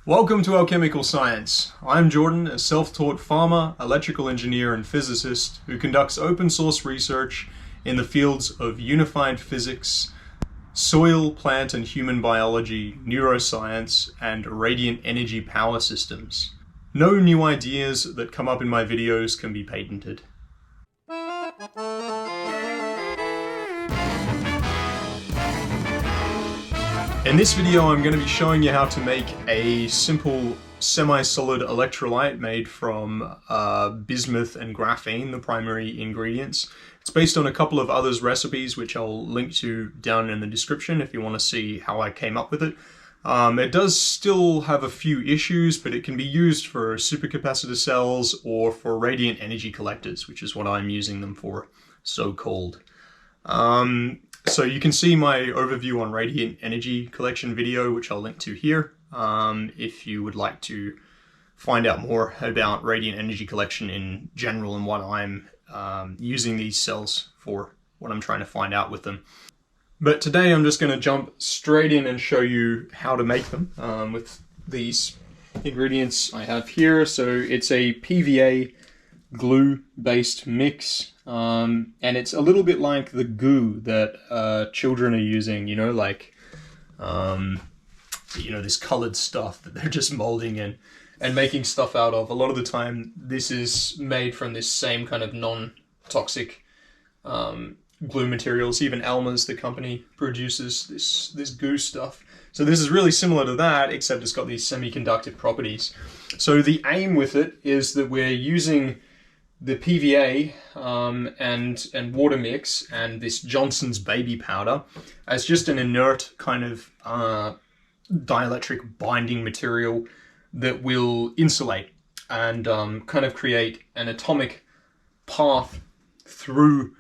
Welcome to Alchemical Science. I'm Jordan, a self-taught farmer, electrical engineer and physicist who conducts open source research in the fields of unified physics, soil, plant and human biology, neuroscience, and radiant energy power systems. No new ideas that come up in my videos can be patented. In this video I'm going to be showing you how to make a simple semi-solid electrolyte made from bismuth and graphene, the primary ingredients. It's based on a couple of others recipes which I'll link to down in the description if you want to see how I came up with it. It does still have a few issues, but it can be used for supercapacitor cells or for radiant energy collectors, which is what I'm using them for, so-called. So you can see my overview on radiant energy collection video, which I'll link to here, if you would like to find out more about radiant energy collection in general and what I'm using these cells for, what I'm trying to find out with them. But today I'm just going to jump straight in and show you how to make them with these ingredients I have here. So it's a PVA glue based mix, and it's a little bit like the goo that children are using, you know, like this colored stuff that they're just molding and making stuff out of. A lot of the time this is made from this same kind of non-toxic glue materials. Even Elmers, the company, produces this goo stuff. So this is really similar to that, except it's got these semi-conductive properties. So the aim with it is that we're using the PVA and water mix and this Johnson's baby powder as just an inert kind of dielectric binding material that will insulate and kind of create an atomic path through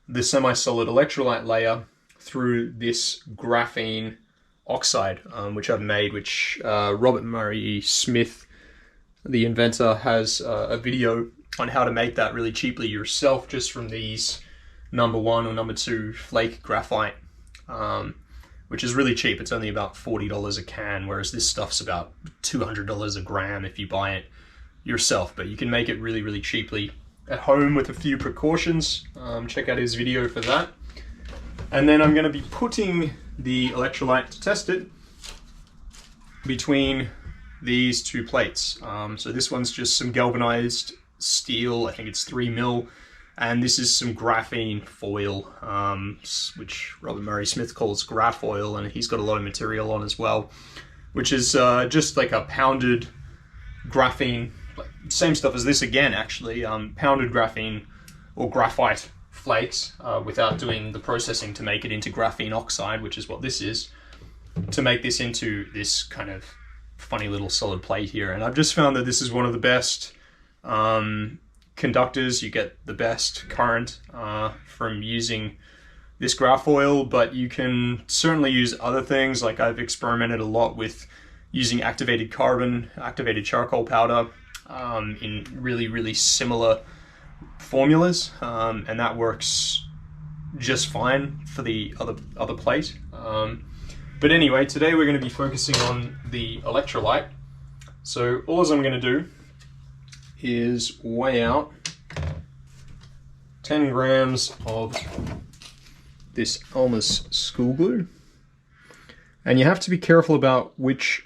the semi-solid electrolyte layer through this graphene oxide, which I've made, which Robert Murray Smith, the inventor, has a video on how to make that really cheaply yourself, just from these number 1 or number 2 flake graphite, which is really cheap. It's only about $40 a can, whereas this stuff's about $200 a gram if you buy it yourself. But you can make it really, really cheaply at home with a few precautions. Check out his video for that. And then I'm going to be putting the electrolyte to test it between these 2 plates. So this one's just some galvanized steel, I think it's 3 mil, and this is some graphene foil, which Robert Murray Smith calls graph oil, and he's got a lot of material on as well, which is just like a pounded graphene, like same stuff as this again actually, pounded graphene or graphite flakes without doing the processing to make it into graphene oxide, which is what this is, to make this into this kind of funny little solid plate here. And I've just found that this is one of the best conductors. You get the best current from using this graph oil, but you can certainly use other things. Like I've experimented a lot with using activated carbon, activated charcoal powder in really, really similar formulas, and that works just fine for the other plate. But anyway, today we're going to be focusing on the electrolyte. So all I'm going to do is weigh out 10 grams of this Elmers school glue, and you have to be careful about which,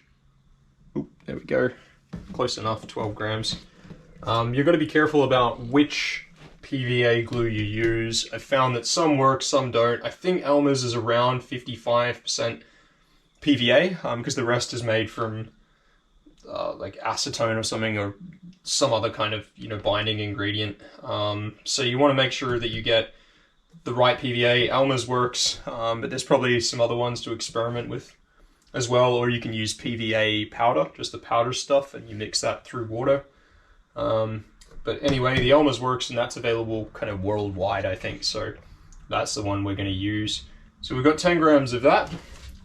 there we go, close enough, 12 grams. You've got to be careful about which PVA glue you use. I found that some work, some don't. I think Elmers is around 55% PVA, because the rest is made from like acetone or something, or some other kind of binding ingredient. So you want to make sure that you get the right PVA. Elmers works, but there's probably some other ones to experiment with as well, or you can use PVA powder, just the powder stuff, and you mix that through water. But anyway, the Elmers works, and that's available kind of worldwide, I think, so that's the one we're going to use. So we've got 10 grams of that.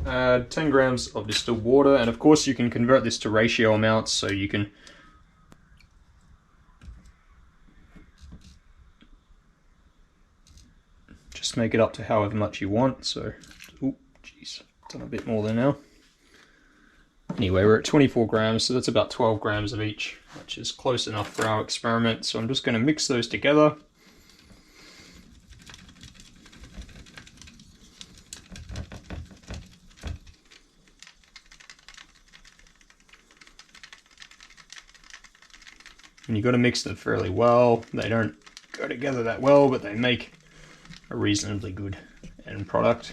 Add 10 grams of distilled water, and of course you can convert this to ratio amounts, so you can just make it up to however much you want. So, oh geez, done a bit more there now. Anyway, we're at 24 grams, so that's about 12 grams of each, which is close enough for our experiment. So I'm just going to mix those together. And you've got to mix them fairly well. They don't go together that well, but they make a reasonably good end product.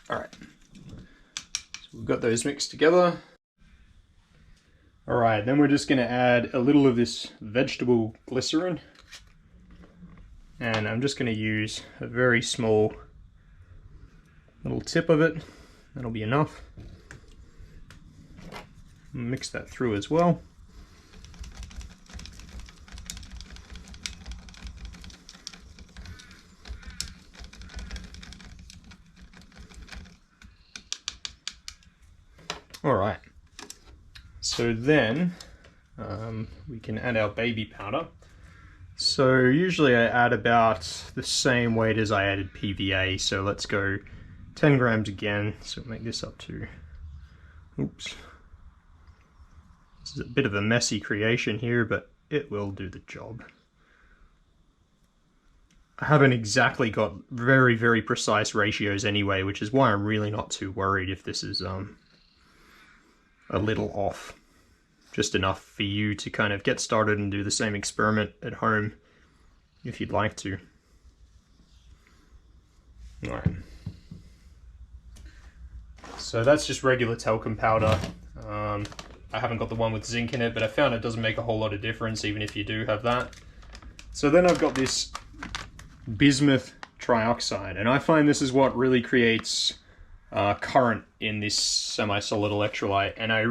Alright, so we've got those mixed together. Alright, then we're just going to add a little of this vegetable glycerin. And I'm just going to use a very small little tip of it. That'll be enough. Mix that through as well. Alright, so then we can add our baby powder. So usually I add about the same weight as I added PVA, so let's go 10 grams again, so make this up to, oops. This is a bit of a messy creation here, but it will do the job. I haven't exactly got very, very precise ratios anyway, which is why I'm really not too worried if this is a little off. Just enough for you to kind of get started and do the same experiment at home if you'd like to. Alright. So that's just regular talcum powder. I haven't got the one with zinc in it, but I found it doesn't make a whole lot of difference even if you do have that. So then I've got this bismuth trioxide, and I find this is what really creates current in this semi-solid electrolyte, and I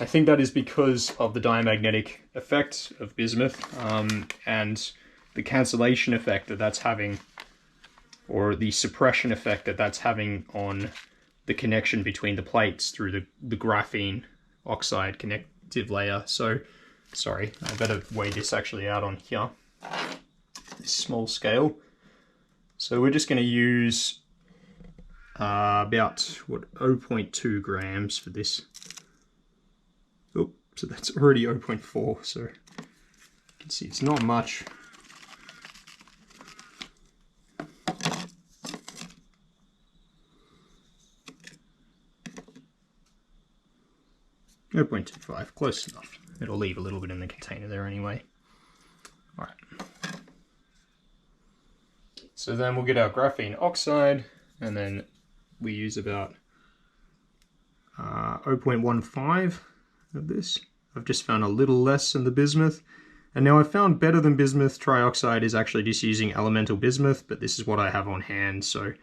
think that is because of the diamagnetic effect of bismuth and the cancellation effect that that's having, or the suppression effect that that's having on the connection between the plates through the graphene oxide connective layer. So, sorry, I better weigh this actually out on here, this small scale. So we're just going to use about, 0.2 grams for this. Oh, so that's already 0.4, so you can see it's not much. .25, close enough. It'll leave a little bit in the container there anyway. Alright. So then we'll get our graphene oxide, and then we use about 0.15 of this. I've just found a little less than the bismuth. And now I've found better than bismuth trioxide is actually just using elemental bismuth, but this is what I have on hand. So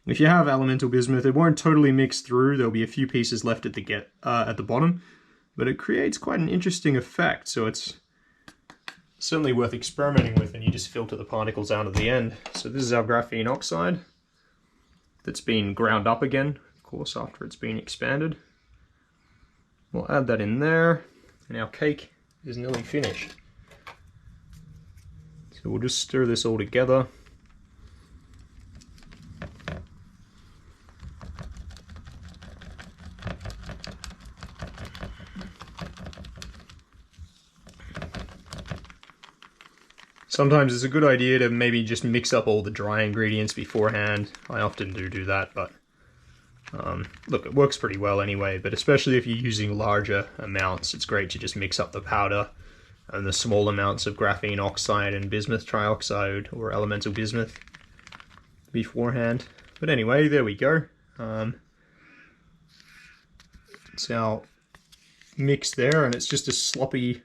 if you have elemental bismuth, it won't totally mix through. There'll be a few pieces left at the bottom, but it creates quite an interesting effect. So it's certainly worth experimenting with, and you just filter the particles out at the end. So this is our graphene oxide that's been ground up again, of course, after it's been expanded. We'll add that in there, and our cake is nearly finished. So we'll just stir this all together. Sometimes it's a good idea to maybe just mix up all the dry ingredients beforehand. I often do that, but look, it works pretty well anyway, but especially if you're using larger amounts, it's great to just mix up the powder and the small amounts of graphene oxide and bismuth trioxide or elemental bismuth beforehand. But anyway, there we go. It's our mix there, and it's just a sloppy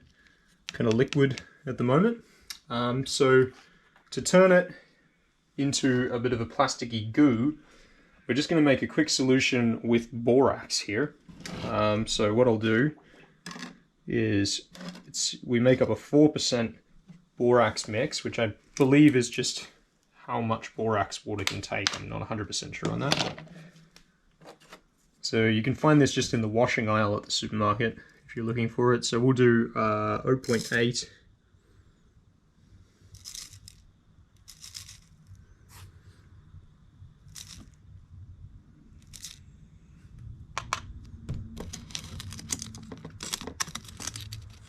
kind of liquid at the moment. So to turn it into a bit of a plasticky goo, we're just going to make a quick solution with borax here. So what I'll do is we make up a 4% borax mix, which I believe is just how much borax water can take. I'm not 100% sure on that. So you can find this just in the washing aisle at the supermarket if you're looking for it. So we'll do 0.8.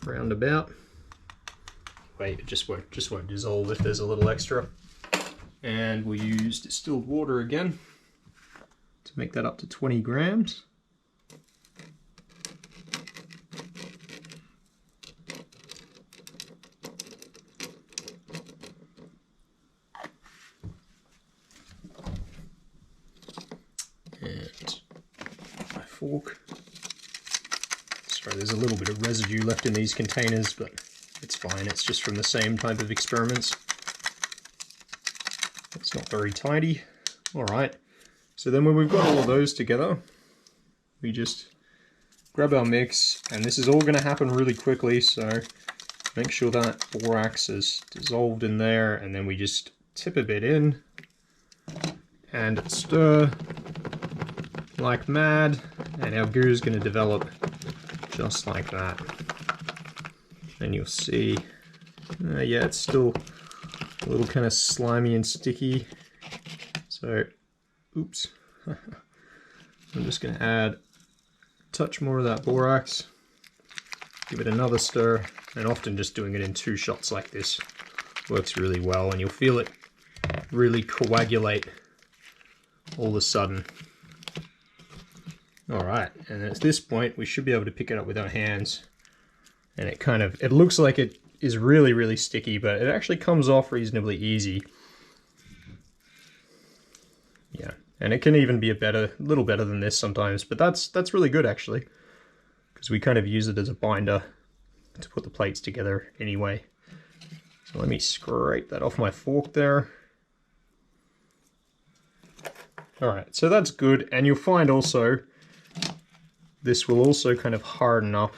roundabout. Wait, it just won't dissolve if there's a little extra. And we'll use distilled water again to make that up to 20 grams. And my fork. Sorry, there's a little bit of residue left in these containers, but it's fine. It's just from the same type of experiments. It's not very tidy. All right. So then when we've got all of those together, we just grab our mix, and this is all going to happen really quickly, so make sure that borax is dissolved in there, and then we just tip a bit in and stir like mad, and our goo is going to develop just like that. And you'll see, yeah, it's still a little kind of slimy and sticky. So, oops. I'm just going to add a touch more of that borax, give it another stir, and often just doing it in 2 shots like this works really well, and you'll feel it really coagulate all of a sudden. Alright, and at this point we should be able to pick it up with our hands, and it looks like it is really, really sticky, but it actually comes off reasonably easy. Yeah, and it can even be a little better than this sometimes, but that's really good actually, because we kind of use it as a binder to put the plates together anyway. So let me scrape that off my fork there. Alright, so that's good, and you'll find also this will also kind of harden up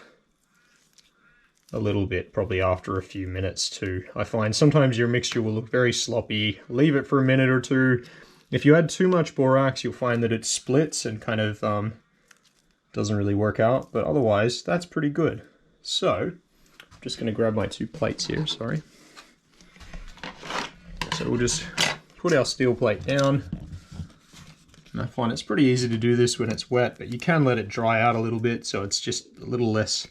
a little bit, probably after a few minutes too. I find sometimes your mixture will look very sloppy. Leave it for a minute or two. If you add too much borax, you'll find that it splits and kind of doesn't really work out, but otherwise that's pretty good. So I'm just going to grab my 2 plates here, sorry. So we'll just put our steel plate down. And I find it's pretty easy to do this when it's wet, but you can let it dry out a little bit, so it's just a little less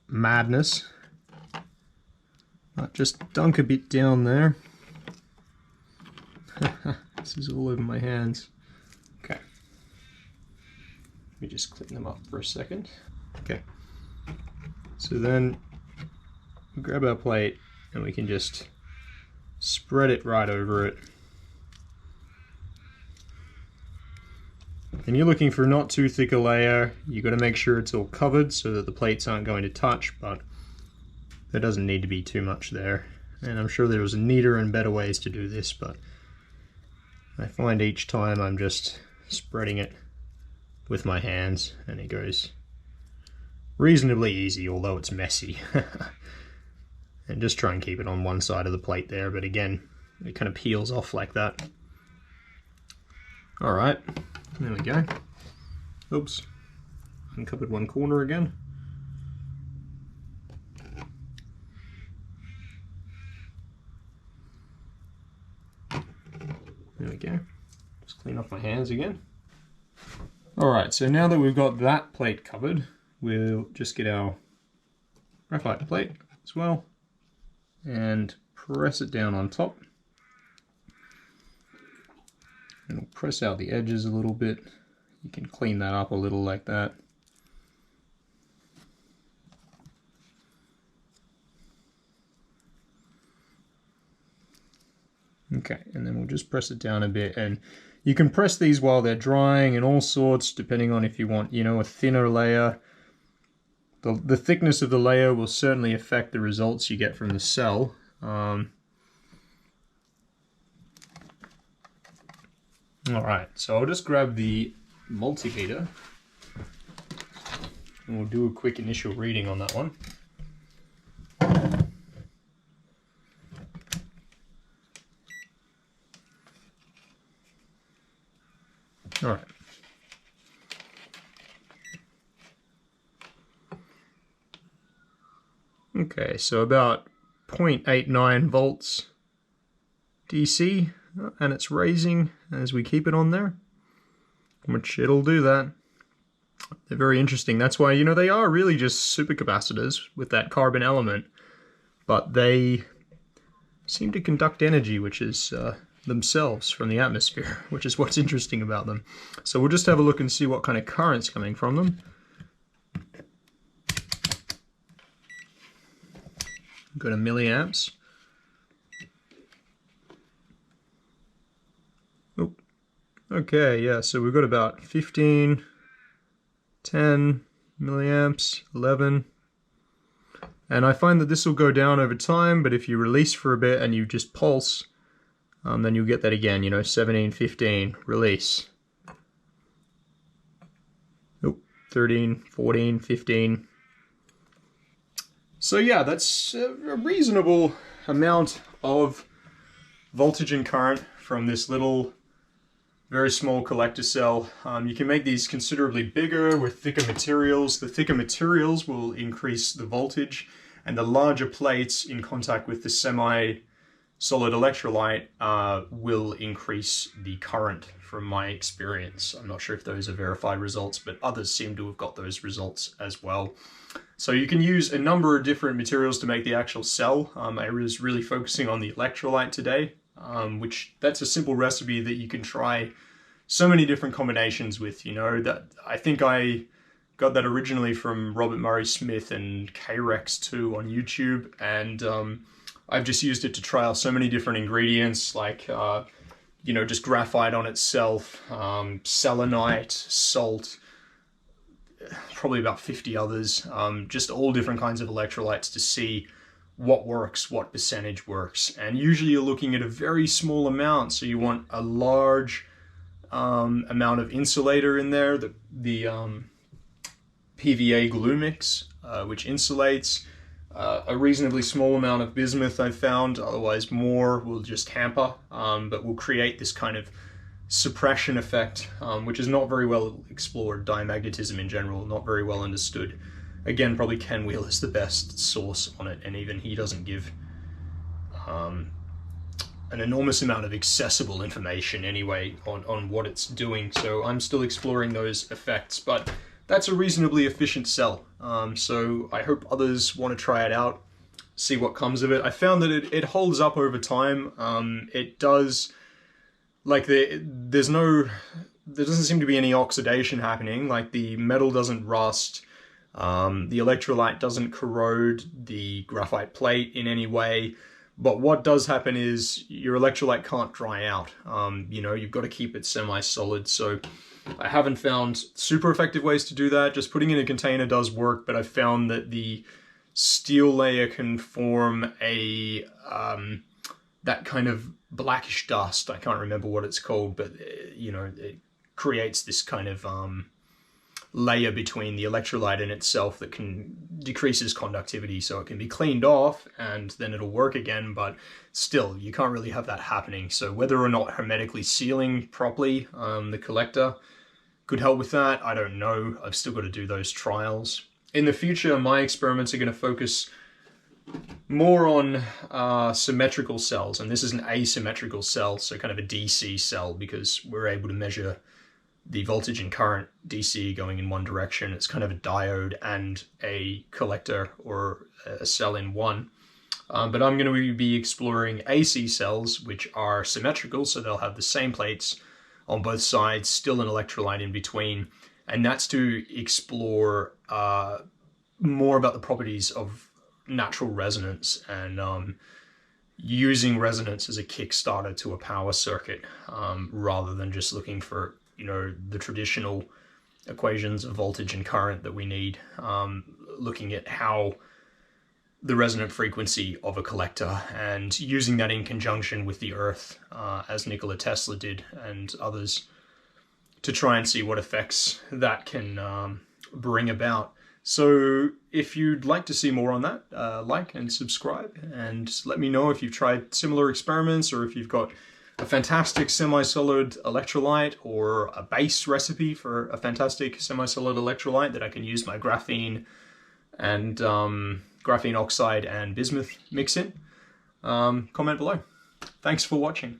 madness. Just dunk a bit down there. This is all over my hands. Okay. Let me just clean them up for a second. Okay. So then we grab our plate and we can just spread it right over it. And you're looking for not too thick a layer. You've got to make sure it's all covered so that the plates aren't going to touch, but there doesn't need to be too much there. And I'm sure there's neater and better ways to do this, but I find each time I'm just spreading it with my hands and it goes reasonably easy, although it's messy. And just try and keep it on one side of the plate there, but again, it kind of peels off like that. Alright, there we go. Oops, uncovered one corner again. There we go. Just clean off my hands again. Alright, so now that we've got that plate covered, we'll just get our graphite plate as well and press it down on top. And we'll press out the edges a little bit. You can clean that up a little like that. Okay, and then we'll just press it down a bit, and you can press these while they're drying and all sorts, depending on if you want, you know, a thinner layer. The thickness of the layer will certainly affect the results you get from the cell. Alright, so I'll just grab the multimeter and we'll do a quick initial reading on that one. Alright. Okay, so about 0.89 volts DC, and it's raising as we keep it on there, which it'll do that. They're very interesting. That's why, you know, they are really just supercapacitors with that carbon element, but they seem to conduct energy, which is themselves from the atmosphere, which is what's interesting about them. So we'll just have a look and see what kind of current's coming from them. Go to milliamps. Oh, okay, yeah, so we've got about 15, 10 milliamps, 11. And I find that this will go down over time, but if you release for a bit and you just pulse, then you'll get that again, you know, 17, 15, release. Oh, 13, 14, 15. So yeah, that's a reasonable amount of voltage and current from this little, very small collector cell. You can make these considerably bigger with thicker materials. The thicker materials will increase the voltage, and the larger plates in contact with the semi-solid electrolyte will increase the current, from my experience. I'm not sure if those are verified results, but others seem to have got those results as well. So you can use a number of different materials to make the actual cell. I was really focusing on the electrolyte today, which that's a simple recipe that you can try so many different combinations with, you know. That I think I got that originally from Robert Murray Smith and K-Rex2 on YouTube, and I've just used it to trial so many different ingredients, like you know, just graphite on itself, selenite, salt, probably about 50 others, just all different kinds of electrolytes to see what works, what percentage works. And usually you're looking at a very small amount, so you want a large amount of insulator in there, the PVA Glue mix, which insulates, a reasonably small amount of bismuth I've found, otherwise more will just hamper, but will create this kind of suppression effect, which is not very well explored. Diamagnetism in general, not very well understood. Again, probably Ken Wheeler is the best source on it, and even he doesn't give an enormous amount of accessible information anyway on what it's doing, so I'm still exploring those effects, but that's a reasonably efficient cell. So I hope others want to try it out, see what comes of it. I found that it holds up over time. It does, like there doesn't seem to be any oxidation happening, like the metal doesn't rust, the electrolyte doesn't corrode the graphite plate in any way. But what does happen is your electrolyte can't dry out. You know, you've got to keep it semi-solid. So I haven't found super effective ways to do that. Just putting in a container does work, but I've found that the steel layer can form a that kind of blackish dust. I can't remember what it's called, but you know, it creates this kind of layer between the electrolyte and itself that decreases conductivity, so it can be cleaned off and then it'll work again, but still you can't really have that happening. So whether or not hermetically sealing properly the collector could help with that, I don't know. I've still got to do those trials. In the future, my experiments are going to focus more on symmetrical cells, and this is an asymmetrical cell, so kind of a DC cell, because we're able to measure the voltage and current DC going in one direction. It's kind of a diode and a collector, or a cell in one. But I'm going to be exploring AC cells, which are symmetrical, so they'll have the same plates on both sides, still an electrolyte in between, and that's to explore more about the properties of natural resonance and using resonance as a kickstarter to a power circuit, rather than just looking for, you know, the traditional equations of voltage and current that we need, looking at how the resonant frequency of a collector and using that in conjunction with the earth, as Nikola Tesla did and others, to try and see what effects that can bring about. So if you'd like to see more on that, like and subscribe, and let me know if you've tried similar experiments, or if you've got a fantastic semi-solid electrolyte or a base recipe for a fantastic semi-solid electrolyte that I can use my graphene and graphene oxide and bismuth mix in. Comment below. Thanks for watching.